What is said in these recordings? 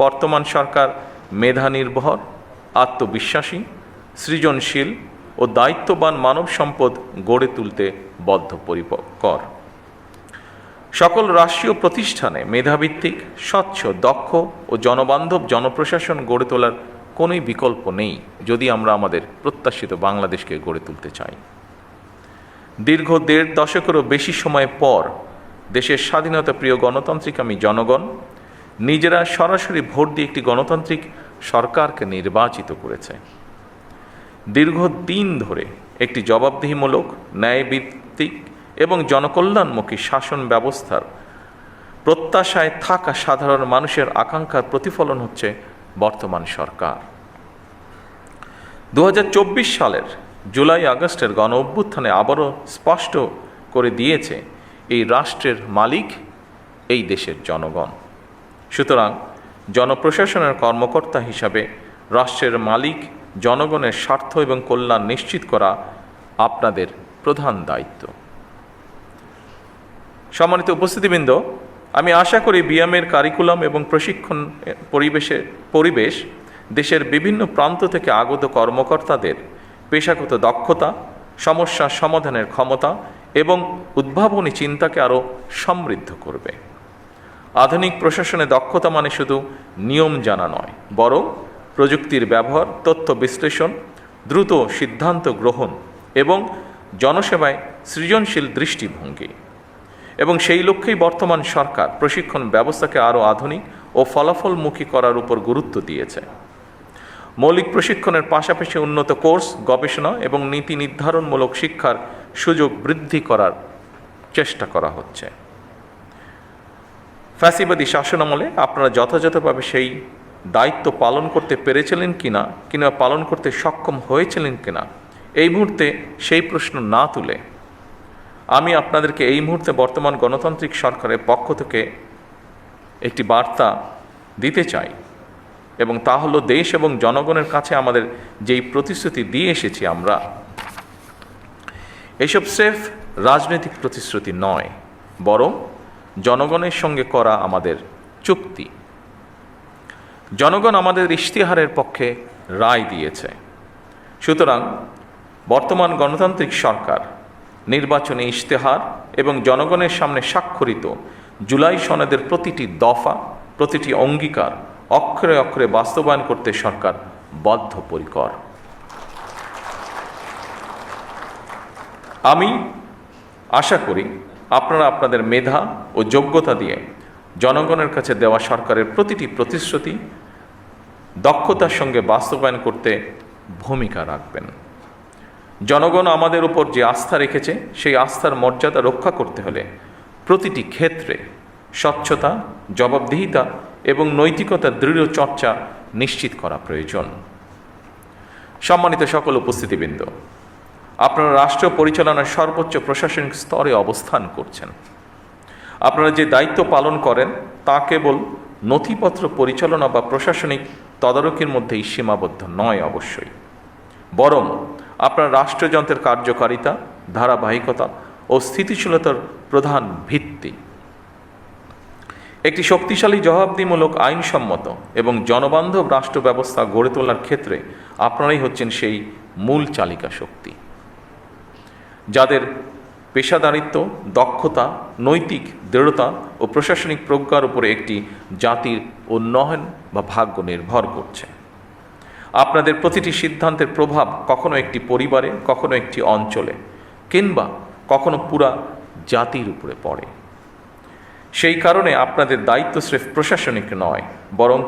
বর্তমান সরকার মেধা নির্ভর, আত্মবিশ্বাসী, সৃজনশীল ও দায়িত্ববান মানব সম্পদ গড়ে তুলতে বদ্ধপরিকর। সকল রাষ্ট্রীয় প্রতিষ্ঠানে মেধাভিত্তিক, স্বচ্ছ, দক্ষ ও জনবান্ধব জনপ্রশাসন গড়ে তোলার কোনো বিকল্প নেই যদি আমরা আমাদের প্রত্যাশিত বাংলাদেশকে গড়ে তুলতে চাই। দীর্ঘ ১.৫ দশকেরও বেশি সময় পর দেশের স্বাধীনতা প্রিয় গণতান্ত্রিকামী জনগণ নিজেরা সরাসরি ভোট দিয়ে একটি গণতান্ত্রিক সরকারকে নির্বাচিত করেছে। দীর্ঘদিন ধরে একটি জবাবদিহিমূলক, ন্যায়ভিত্তিক এবং জনকল্যাণমুখী শাসন ব্যবস্থার প্রত্যাশায় থাকা সাধারণ মানুষের আকাঙ্ক্ষার প্রতিফলন হচ্ছে বর্তমান সরকার। ২০২৪ সালের জুলাই আগস্টের গণ অভ্যুত্থানে আবারও স্পষ্ট করে দিয়েছে এই রাষ্ট্রের মালিক এই দেশের জনগণ। সুতরাং জনপ্রশাসনের কর্মকর্তা হিসাবে রাষ্ট্রের মালিক জনগণের স্বার্থ এবং কল্যাণ নিশ্চিত করা আপনাদের প্রধান দায়িত্ব। সম্মানিত উপস্থিতিবৃন্দ, আমি আশা করি বিএমের কারিকুলাম এবং প্রশিক্ষণ পরিবেশ দেশের বিভিন্ন প্রান্ত থেকে আগত কর্মকর্তাদের পেশাগত দক্ষতা, সমস্যা সমাধানের ক্ষমতা এবং উদ্ভাবনী চিন্তাকে আরও সমৃদ্ধ করবে। আধুনিক প্রশাসনে দক্ষতা মানে শুধু নিয়ম জানা নয়, বরং প্রযুক্তির ব্যবহার, তথ্য বিশ্লেষণ, দ্রুত সিদ্ধান্ত গ্রহণ এবং জনসেবায় সৃজনশীল দৃষ্টিভঙ্গি। এবং সেই লক্ষ্যেই বর্তমান সরকার প্রশিক্ষণ ব্যবস্থাকে আরও আধুনিক ও ফলাফলমুখী করার উপর গুরুত্ব দিয়েছে। মৌলিক প্রশিক্ষণের পাশাপাশি উন্নত কোর্স, গবেষণা এবং নীতি নির্ধারণমূলক শিক্ষার সুযোগ বৃদ্ধি করার চেষ্টা করা হচ্ছে। ফ্যাসিবাদী শাসনামলে আপনারা যথাযথভাবে সেই দায়িত্ব পালন করতে পেরেছিলেন কিনা কিংবা পালন করতে সক্ষম হয়েছিলেন কিনা, এই মুহূর্তে সেই প্রশ্ন না তুলে আমি আপনাদেরকে এই মুহূর্তে বর্তমান গণতান্ত্রিক সরকারের পক্ষ থেকে একটি বার্তা দিতে চাই, এবং তা হলো দেশ এবং জনগণের কাছে আমাদের যেই প্রতিশ্রুতি দিয়ে এসেছি আমরা, এসব স্রেফ রাজনৈতিক প্রতিশ্রুতি নয়, বরং জনগণের সঙ্গে করা আমাদের চুক্তি। জনগণ আমাদের ইশতেহারের পক্ষে রায় দিয়েছে। সুতরাং বর্তমান গণতান্ত্রিক সরকার নির্বাচনী ইশতেহার এবং জনগণের সামনে স্বাক্ষরিত জুলাই সনদের প্রতিটি দফা, প্রতিটি অঙ্গীকার অক্ষরে অক্ষরে বাস্তবায়ন করতে সরকার বদ্ধপরিকর। আমি আশা করি আপনারা আপনাদের মেধা ও যোগ্যতা দিয়ে জনগণের কাছে দেওয়া সরকারের প্রতিটি প্রতিশ্রুতি দক্ষতার সঙ্গে বাস্তবায়ন করতে ভূমিকা রাখবেন। জনগণ আমাদের উপর যে আস্থা রেখেছে সেই আস্থার মর্যাদা রক্ষা করতে হলে প্রতিটি ক্ষেত্রে স্বচ্ছতা, জবাবদিহিতা এবং নৈতিকতার দৃঢ় চর্চা নিশ্চিত করা প্রয়োজন। সম্মানিত সকল উপস্থিতিবৃন্দ, আপনারা রাষ্ট্র পরিচালনার সর্বোচ্চ প্রশাসনিক স্তরে অবস্থান করছেন। আপনারা যে দায়িত্ব পালন করেন তা কেবল নথিপত্র পরিচালনা বা প্রশাসনিক তদারকির মধ্যেই সীমাবদ্ধ নয় অবশ্যই, বরং আপনার রাষ্ট্রযন্ত্রের কার্যকারিতা, ধারাবাহিকতা ও স্থিতিশীলতার প্রধান ভিত্তি। একটি শক্তিশালী, জবাবদিহিমূলক, আইনসম্মত এবং জনবান্ধব রাষ্ট্র ব্যবস্থা গড়ে তোলার ক্ষেত্রে আপনারাই হচ্ছেন সেই মূল চালিকা শক্তি, যাদের পেশাদারিত্ব, দক্ষতা, নৈতিক দৃঢ়তা ও প্রশাসনিক প্রজ্ঞার উপরে একটি জাতির উন্নয়ন বা ভাগ্য নির্ভর করছে। আপনাদের প্রতিটি সিদ্ধান্তের প্রভাব কখনো একটি পরিবারে, কখনো একটি অঞ্চলে কিংবা কখনো পুরা জাতির উপরে পড়ে। সেই কারণে আপনাদের দায়িত্ব স্রেফ প্রশাসনিক নয়, বরং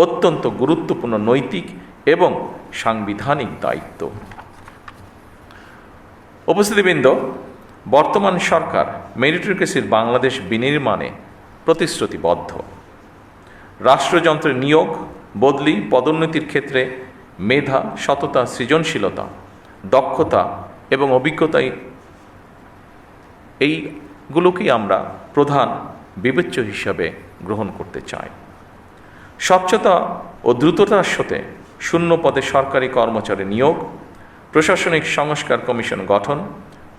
অত্যন্ত গুরুত্বপূর্ণ নৈতিক এবং সাংবিধানিক দায়িত্ব। উপস্থিতিবৃন্দ, বর্তমান সরকার মেরিটোক্রেসির বাংলাদেশ বিনির্মাণে প্রতিশ্রুতিবদ্ধ। রাষ্ট্রযন্ত্রের নিয়োগ, বদলি, পদোন্নতির ক্ষেত্রে মেধা, সততা, সৃজনশীলতা, দক্ষতা এবং অভিজ্ঞতাই এইগুলোকেই আমরা প্রধান বিবেচ্য হিসাবে গ্রহণ করতে চাই। স্বচ্ছতা ও দ্রুততার সাথে শূন্য পদে সরকারি কর্মচারী নিয়োগ, প্রশাসনিক সংস্কার কমিশন গঠন,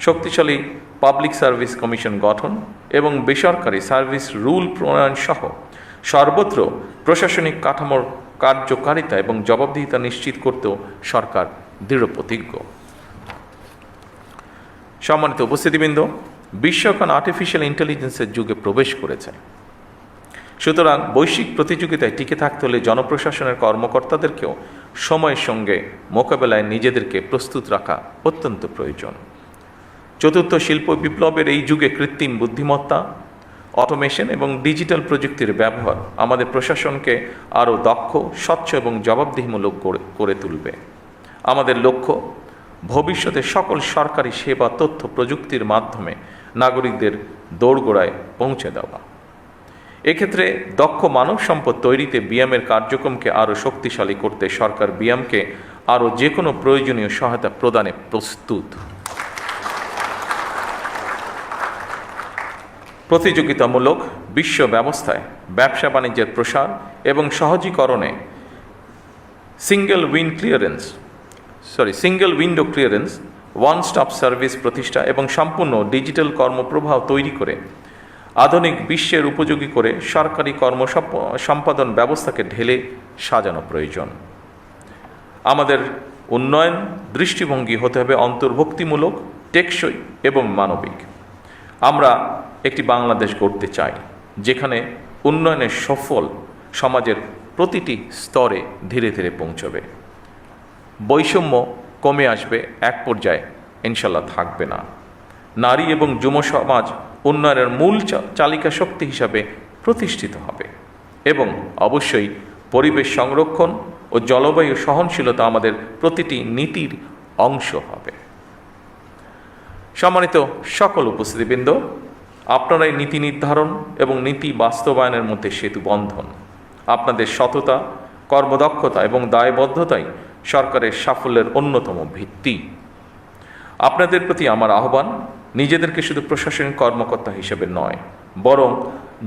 শক্তিশালী পাবলিক সার্ভিস কমিশন গঠন এবং বেসরকারি সার্ভিস রুল প্রণয়ন সহ সর্বত্র প্রশাসনিক কাঠামোর কার্যকারিতা এবং জবাবদিহিতা নিশ্চিত করতেও সরকার দৃঢ় প্রতিজ্ঞ। সম্মানিত উপস্থিতিবৃন্দ, বিশ্ব এখন আর্টিফিশিয়াল ইন্টেলিজেন্সের যুগে প্রবেশ করেছে। সুতরাং বৈশ্বিক প্রতিযোগিতায় টিকে থাকতে হলে জনপ্রশাসনের কর্মকর্তাদেরকেও সময়ের সঙ্গে মোকাবেলায় নিজেদেরকে প্রস্তুত রাখা অত্যন্ত প্রয়োজন। চতুর্থ শিল্প বিপ্লবের এই যুগে কৃত্রিম বুদ্ধিমত্তা, অটোমেশন এবং ডিজিটাল প্রযুক্তির ব্যবহার আমাদের প্রশাসনকে আরও দক্ষ, স্বচ্ছ এবং জবাবদিহিমূলক করে তুলবে। আমাদের লক্ষ্য ভবিষ্যতে সকল সরকারি সেবা তথ্য প্রযুক্তির মাধ্যমে নাগরিকদের দোরগোড়ায় পৌঁছে দেওয়া। এক্ষেত্রে দক্ষ মানব সম্পদ তৈরিতে বিএমের কার্যক্রমকে আরও শক্তিশালী করতে সরকার বিএমকে আরও যে কোনো প্রয়োজনীয় সহায়তা প্রদানে প্রস্তুত। প্রতিযোগিতামূলক বিশ্ব ব্যবস্থায় ব্যবসা বাণিজ্যের প্রসার এবং সহজীকরণে single window clearance, one stop service প্রতিষ্ঠা এবং সম্পূর্ণ ডিজিটাল কর্মপ্রবাহ তৈরি করে আধুনিক বিশ্বের উপযোগী করে সরকারি সম্পাদন ব্যবস্থাকে ঢেলে সাজানো প্রয়োজন। আমাদের উন্নয়ন দৃষ্টিভঙ্গি হতে হবে অন্তর্ভুক্তিমূলক, টেকসই এবং মানবিক। আমরা একটি বাংলাদেশ গড়তে চাই যেখানে উন্নয়নের সফল সমাজের প্রতিটি স্তরে ধীরে ধীরে পৌঁছবে। বৈষম্য কমে আসবে, এক পর্যায়ে ইনশাল্লাহ থাকবে না। নারী এবং যুব সমাজ উন্নয়নের মূল চালিকা শক্তি হিসাবে প্রতিষ্ঠিত হবে এবং অবশ্যই পরিবেশ সংরক্ষণ ও জলবায়ু সহনশীলতা আমাদের প্রতিটি নীতির অংশ হবে। সম্মানিত সকল উপস্থিতিবৃন্দ, আপনারাই নীতি নির্ধারণ এবং নীতি বাস্তবায়নের মধ্যে সেতু বন্ধন। আপনাদের সততা, কর্মদক্ষতা এবং দায়বদ্ধতাই সরকারের সাফল্যের অন্যতম ভিত্তি। আপনাদের প্রতি আমার আহ্বান, নিজেদেরকে শুধু প্রশাসনিক কর্মকর্তা হিসেবে নয়, বরং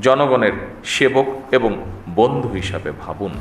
জনগণের সেবক এবং বন্ধু হিসাবে ভাবুন।